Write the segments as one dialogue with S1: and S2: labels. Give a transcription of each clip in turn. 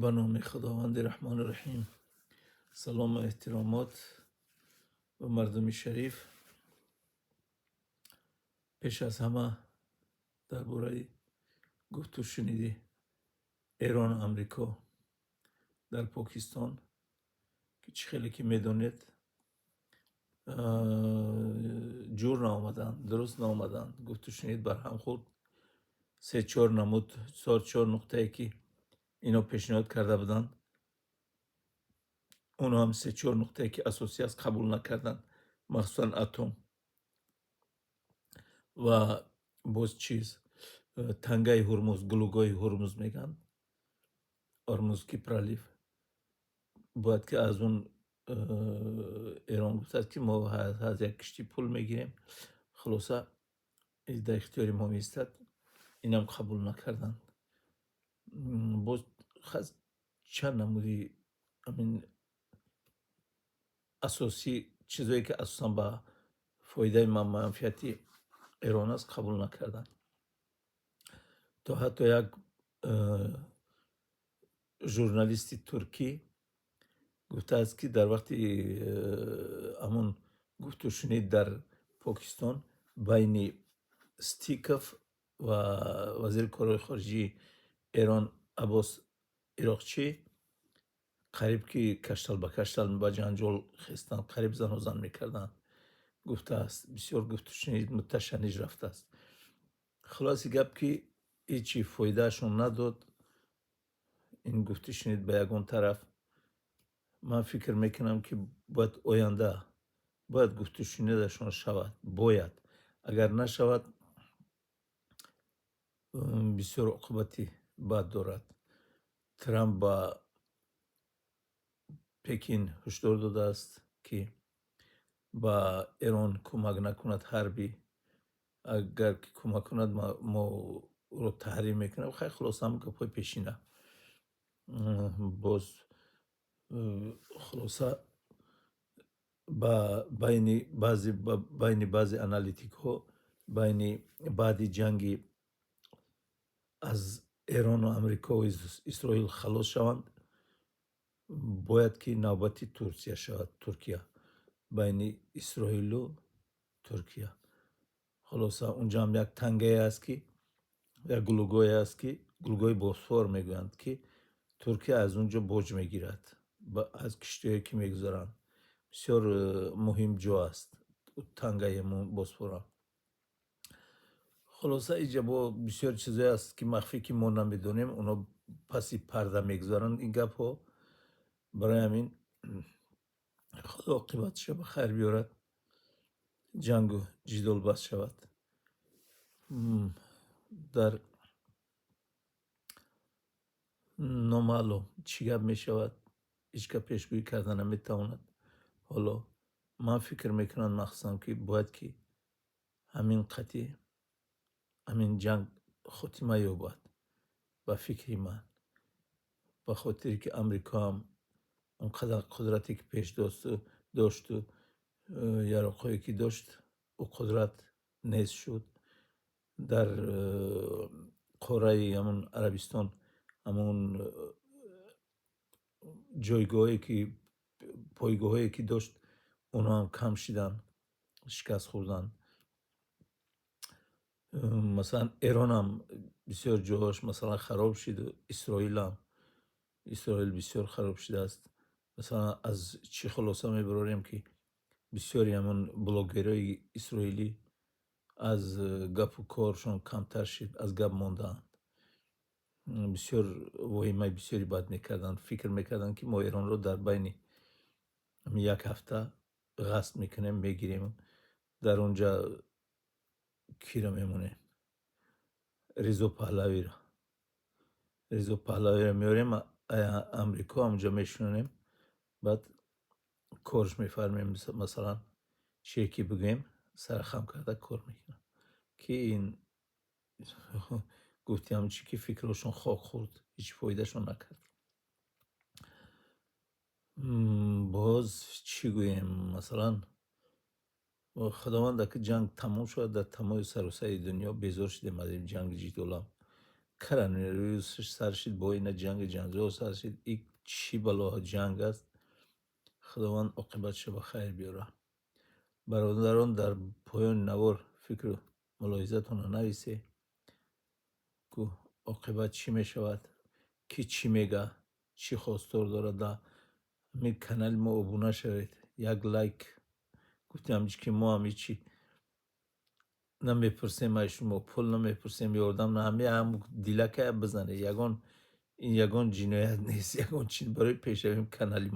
S1: به نام خداوند رحمان الرحیم. سلام و احترامات و مردم شریف. پیش از همه درباره گفت و شنیدی ایران و امریکا در پاکستان که چه خیلی که میدونید جور نامدن، درست نامدن، گفت و شنید بر هم خورد. 3-4 نمود 4 نقطه‌ای که اینا پیشنهاد کرده بودن، اونا هم 3-4 نقطه‌ای که اساسی است قبول نکردن، مخصوصا اتم و باز چیز تنگه هرمز، گلوگاه هرمز میگن، هرمزکی پرالیف. باید که از اون ایران گفت که ما از یک کشتی پول میگیریم، خلاصه در اختیار ما میستد. اینم قبول نکردن. باز چند نمودی همین اساسی چیزایی که اساسا به فایده منفعتی ایران است قبول نکردن. تا حتی یک ژورنالیستی ترکی گفته است که در وقتی همون گفت و شنید در پاکستان بین ستیکف و وزیر کارهای خارجی ایران عباس عراقچی قریب که کشتل به کشتل به جنجال خستن، قریب زن و زن میکردن، گفته است. بسیار گفت و شنید متشنج رفته است. خلاصی گپ که هیچی فایدهشون نداد این گفت و شنید به یگان طرف. من فکر میکنم که باید آینده باید گفت و شنیدشان شود. باید اگر نشود بسیار عاقبتی بد دارد. ترامپ با پکین هشدار داده است که با ایران کمک نکند حربی. اگر که کمک کند ما رو تحریم میکنم. خیلی خلاص هم گپای پیشینه. باز خلاصه بین بعضی انالیتیک ها بین بعد جنگی از ایران و امریکا و اسرائیل خلاص شوند، باید که نوبتی ترکیه شود. ترکیه بین اسرائیل و ترکیه. خلاصه اونجا هم یک تنگه است که یک گلوگاه است که گلوگاه بوسفور میگویند که ترکیه از اونجا بوج میگیرد از کشتی‌هایی که میگذارند. بسیار مهم جا است تنگه بوسفور. خلاصه اینجا با بسیار چیزایی است که مخفی که ما نمیدونیم، اونا پسی پرده میگذارند این گپ ها. برای همین خدا عاقبتش به خیر بیارد، جنگ و جدال بس شود. در نامعلوم چی گپ می شود، هیچ که پیشگویی کرده نمیتواند. حالا من فکر میکنم مخصوصا که باید که همین قطعی همین جنگ خاتمه یابد. به فکری من به خاطری که امریکا هم اونقدر قدرتی که پیش داشت و یراقایی که داشت و قدرت نیست شد. در قاره همون عربستان همون جایگاهی که پایگاهایی که داشت اونا هم کم شدن، شکست خوردن. مثلا ایران هم بسیار جاهاش مثلا خراب شد. اسرائیل بسیار خراب شده است. مثلا از چی خلاصه میبراریم که بسیاری همون بلاگرای اسرائیلی از گپ و کارشون کمتر شد، از گپ ماندند. بسیار وحیمه بسیاری بد میکردن. فکر میکردن که ما ایران رو در بین یک هفته غصب میکنیم، میگیریم، در اونجا کی رو میمونه؟ رضا پهلوی رو میاریم امریکا اونجا میشونیم، بعد کارش میفرمیم. مثلا چیه بگیم سر خم کرده کار میکنم که این گفتی همون چی که فکرشون خاک خورد، هیچ فایدهشون نکرد. باز چی گویم؟ مثلا خداوند که جنگ تمام شد در تمام سراسر دنیا بیزار شدیم از این جنگ جدال. کرانه روی سرشید با این جنگ و سرشید این چی بلا جنگ است. خداوند عاقبتش به خیر بیاره. برادران در پایان نوار فکر و ملاحظتون رو نویسه که عاقبت چی می شود، کی چی میگه، چی خواستار داره. در می کانال ما ابونه شوید، یک لایک. گفتم که ما همی چی نمیپرسیم از شما، پول نمیپرسیم، یاردم نه، هم دیلکه بزنه. این یگان جنایت نیست. یگان چین برای پیشویم کانالی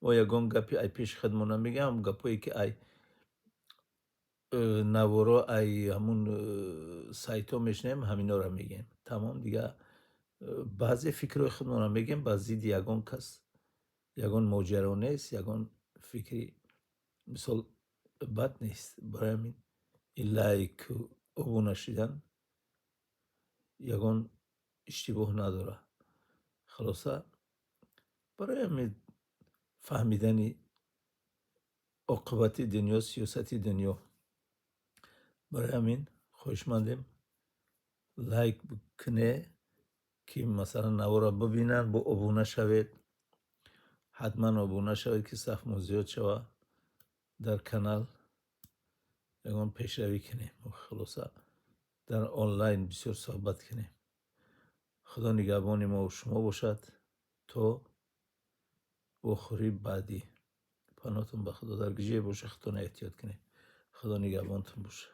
S1: ما یگان گپی ای پیش خدمونه میگم، گپایی که ای نوارا ای همون سایت ها میشنیم همینا رو میگیم. تمام دیگه. بعضی فکرهای خودمون رو میگیم، بعضی یگان کس یگان ماجرا نیست، یگان فکری مثال بد نیست. برای همین این لایک و ابونه شدن یگان اشتباه نداره. خلاصه برای همین فهمیدن عاقبت دنیا، سیاست دنیا، برای همین خوشمندیم لایک بکنه که مثلا نوارا ببینن، با ابونه شوید. حتما ابونه شوید که صف زیاد شود در کانال، یگان پیشروی کنیم. خلاصه در آنلاین بسیار صحبت کنیم. خدا نگهبان ما و شما باشد تا بخوری بعدی. پناهتون به خدا در گیجه باشه. خودتون احتیاط کنید. خدا نگهبانتون باشه.